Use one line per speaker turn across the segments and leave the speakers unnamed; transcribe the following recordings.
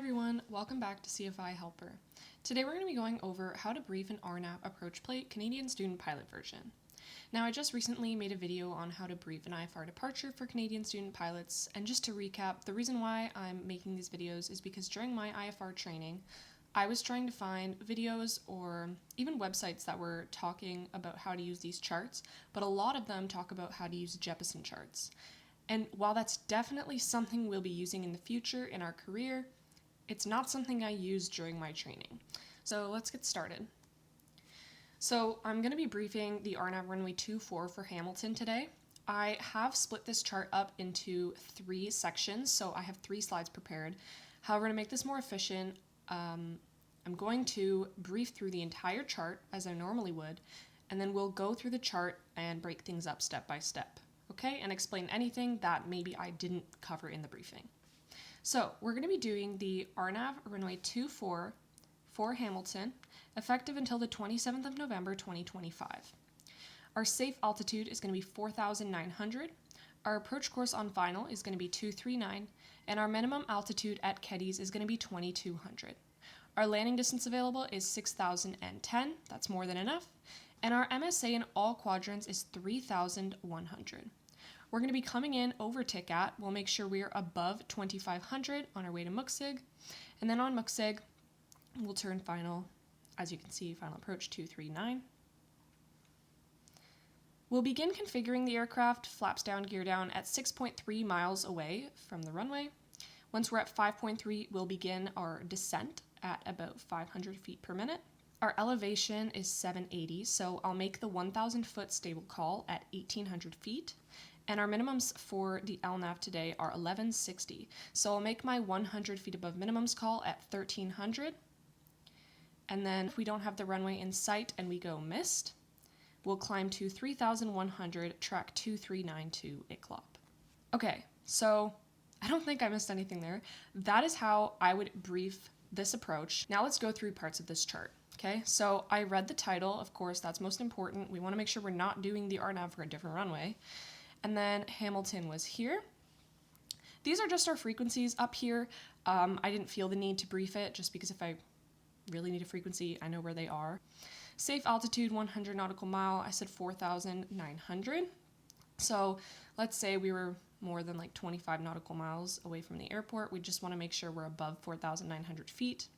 everyone, welcome back to CFI Helper. Today we're going to be going over how to brief an RNAV approach plate Canadian student pilot version. Now I just recently made a video on how to brief an IFR departure for Canadian student pilots, and just to recap, the reason why I'm making these videos is because during my IFR training, I was trying to find videos or even websites that were talking about how to use these charts, but a lot of them talk about how to use Jeppesen charts. And while that's definitely something we'll be using in the future in our career, it's not something I used during my training. So let's get started. So I'm going to be briefing the RNAV runway 24 for Hamilton today. I have split this chart up into 3 sections, so I have 3 slides prepared. However, to make this more efficient, I'm going to brief through the entire chart as I normally would, and then we'll go through the chart and break things up step by step, okay? And explain anything that maybe I didn't cover in the briefing. So we're going to be doing the RNAV runway 24 for Hamilton, effective until the 27th of November 2025. Our safe altitude is going to be 4,900. Our approach course on final is going to be 239, and our minimum altitude at Keddies is going to be 2,200. Our landing distance available is 6,010, that's more than enough, and our MSA in all quadrants is 3,100. We're going to be coming in over TICAT. We'll make sure we are above 2,500 on our way to Muksig, and then on Muksig, we'll turn final, as you can see, final approach 239. We'll begin configuring the aircraft, flaps down, gear down, at 6.3 miles away from the runway. Once we're at 5.3, we'll begin our descent at about 500 feet per minute. Our elevation is 780, so I'll make the 1,000 foot stable call at 1,800 feet. And our minimums for the LNAV today are 1160. So I'll make my 100 feet above minimums call at 1300. And then if we don't have the runway in sight and we go missed, we'll climb to 3,100, track 2392 ICLOP. Okay, so I don't think I missed anything there. That is how I would brief this approach. Now let's go through parts of this chart. Okay, so I read the title, of course, that's most important. We want to make sure we're not doing the RNAV for a different runway. And then Hamilton was here. These are just our frequencies up here. I didn't feel the need to brief it just because if I really need a frequency, I know where they are. Safe altitude, 100 nautical mile. I said 4,900. So let's say we were more than like 25 nautical miles away from the airport. We just want to make sure we're above 4,900 feet.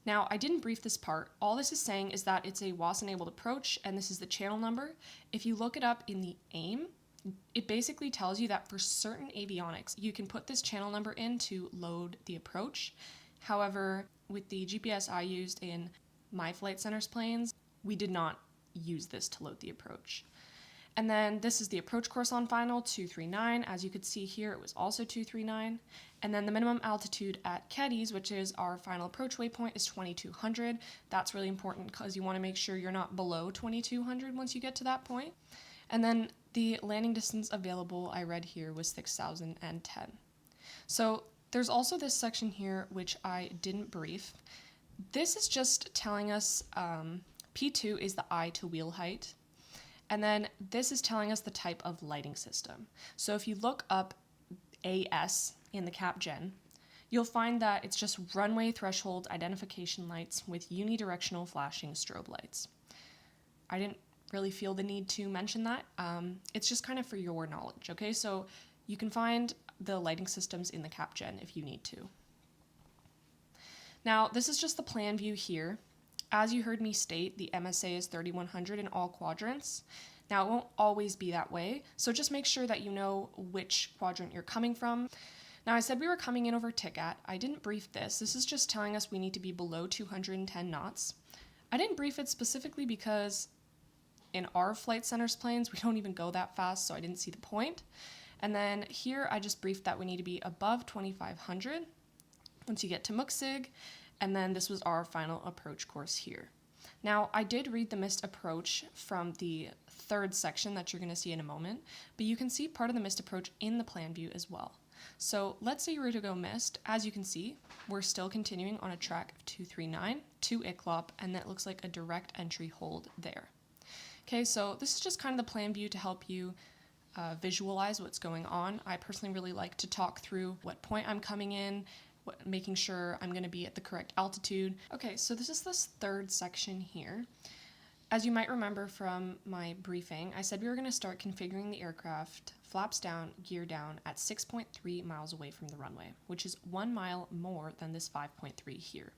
Now, I didn't brief this part. All this is saying is that it's a WAAS-enabled approach, and this is the channel number. If you look it up in the AIM, it basically tells you that for certain avionics, you can put this channel number in to load the approach. However, with the GPS I used in my flight center's planes, we did not use this to load the approach. And then this is the approach course on final, 239. As you could see here, it was also 239. And then the minimum altitude at Keddies, which is our final approach waypoint, is 2,200. That's really important because you want to make sure you're not below 2,200 once you get to that point. And then the landing distance available, I read here, was 6,010. So there's also this section here, which I didn't brief. This is just telling us P2 is the eye to wheel height. And then this is telling us the type of lighting system. So if you look up AS in the cap gen, you'll find that it's just runway threshold identification lights with unidirectional flashing strobe lights. I didn't really feel the need to mention that. It's just kind of for your knowledge, okay? So you can find the lighting systems in the cap gen if you need to. Now, this is just the plan view here. As you heard me state, the MSA is 3,100 in all quadrants. Now, it won't always be that way, so just make sure that you know which quadrant you're coming from. Now, I said we were coming in over TICAT. I didn't brief this. This is just telling us we need to be below 210 knots. I didn't brief it specifically because in our flight center's planes, we don't even go that fast, so I didn't see the point. And then here, I just briefed that we need to be above 2,500 once you get to Muksig. And then this was our final approach course here. Now, I did read the missed approach from the 3rd section that you're going to see in a moment, but you can see part of the missed approach in the plan view as well. So let's say you were to go missed. As you can see, we're still continuing on a track of 239 to ICLOP, and that looks like a direct entry hold there. Okay, so this is just kind of the plan view to help you visualize what's going on. I personally really like to talk through what point I'm coming in making sure I'm going to be at the correct altitude. Okay, so this is this third section here. As you might remember from my briefing, I said we were going to start configuring the aircraft flaps down, gear down at 6.3 miles away from the runway, which is 1 mile more than this 5.3 here.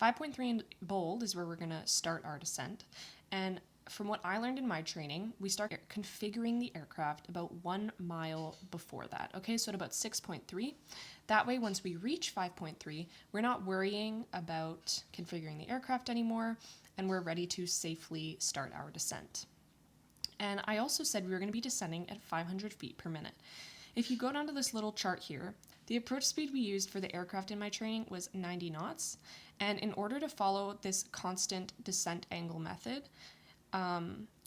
5.3 in bold is where we're going to start our descent, and from what I learned in my training, we start configuring the aircraft about 1 mile before that. Okay, so at about 6.3. That way, once we reach 5.3, we're not worrying about configuring the aircraft anymore, and we're ready to safely start our descent. And I also said we were going to be descending at 500 feet per minute. If you go down to this little chart here, the approach speed we used for the aircraft in my training was 90 knots. And in order to follow this constant descent angle method,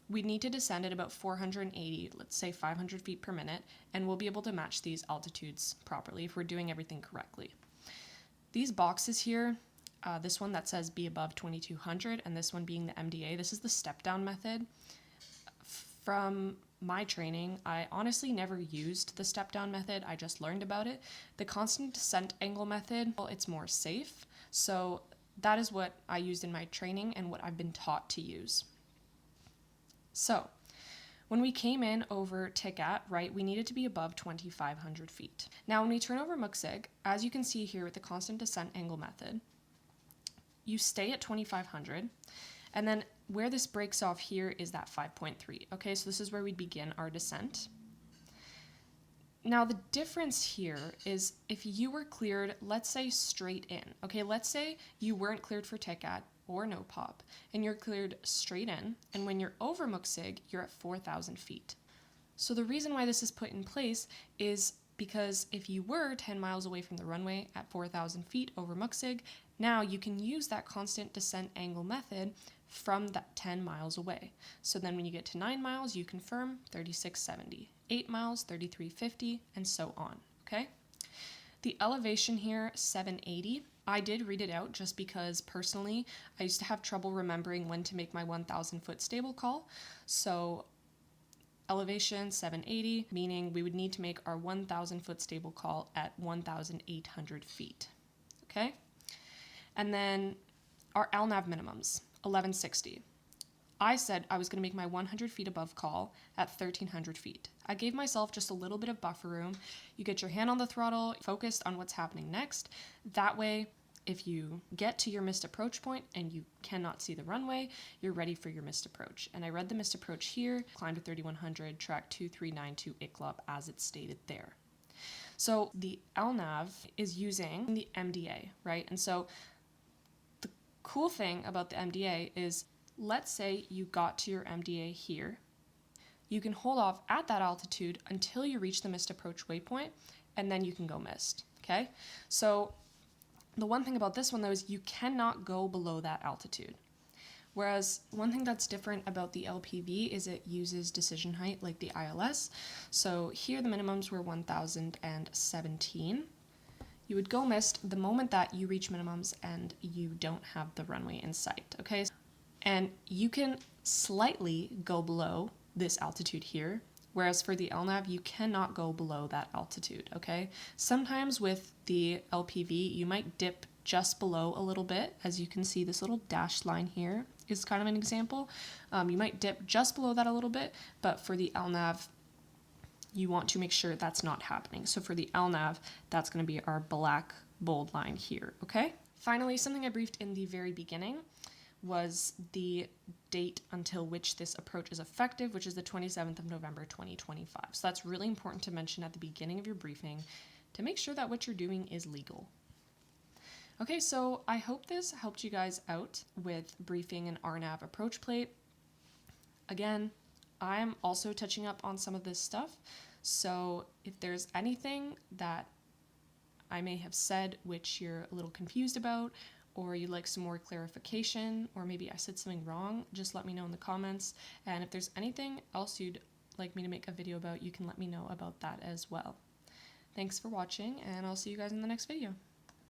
we need to descend at about 480, let's say 500 feet per minute, and we'll be able to match these altitudes properly if we're doing everything correctly. These boxes here, this one that says be above 2200 and this one being the MDA, this is the step down method. From my training, I honestly never used the step down method, I just learned about it. The constant descent angle method, well, it's more safe, so that is what I used in my training and what I've been taught to use. So, when we came in over TICAT, right, we needed to be above 2,500 feet. Now, when we turn over MUXIG, as you can see here with the constant descent angle method, you stay at 2,500, and then where this breaks off here is that 5.3. Okay, so this is where we'd begin our descent. Now, the difference here is if you were cleared, let's say straight in. Okay, let's say you weren't cleared for TICAT or no pop, and you're cleared straight in, and when you're over MUXIG, you're at 4,000 feet. So the reason why this is put in place is because if you were 10 miles away from the runway at 4,000 feet over MUXIG, now you can use that constant descent angle method from that 10 miles away. So then when you get to 9 miles, you confirm 3670, 8 miles, 3350, and so on, okay? The elevation here, 780. I did read it out just because personally I used to have trouble remembering when to make my 1,000 foot stable call. So elevation 780, meaning we would need to make our 1,000 foot stable call at 1,800 feet. Okay? And then our RNAV minimums, 1160. I said I was going to make my 100 feet above call at 1,300 feet. I gave myself just a little bit of buffer room. You get your hand on the throttle, focused on what's happening next. That way, if you get to your missed approach point and you cannot see the runway, you're ready for your missed approach. And I read the missed approach here, climbed to 3,100, track 2392 ICLOP as it's stated there. So the RNAV is using the MDA, right? And so the cool thing about the MDA is, let's say you got to your MDA here. You can hold off at that altitude until you reach the missed approach waypoint, and then you can go missed, okay? So the one thing about this one, though, is you cannot go below that altitude. Whereas one thing that's different about the LPV is it uses decision height like the ILS. So here the minimums were 1,017. You would go missed the moment that you reach minimums and you don't have the runway in sight, okay? And you can slightly go below this altitude here, whereas for the RNAV, you cannot go below that altitude, okay? Sometimes with the LPV, you might dip just below a little bit. As you can see, this little dashed line here is kind of an example. You might dip just below that a little bit, but for the RNAV, you want to make sure that's not happening. So for the RNAV, that's going to be our black bold line here, okay? Finally, something I briefed in the very beginning was the date until which this approach is effective, which is the 27th of November 2025. So that's really important to mention at the beginning of your briefing to make sure that what you're doing is legal. Okay, so I hope this helped you guys out with briefing an RNAV approach plate. Again, I am also touching up on some of this stuff, so if there's anything that I may have said which you're a little confused about, or you'd like some more clarification, or maybe I said something wrong, just let me know in the comments. And if there's anything else you'd like me to make a video about, you can let me know about that as well. Thanks for watching, and I'll see you guys in the next video.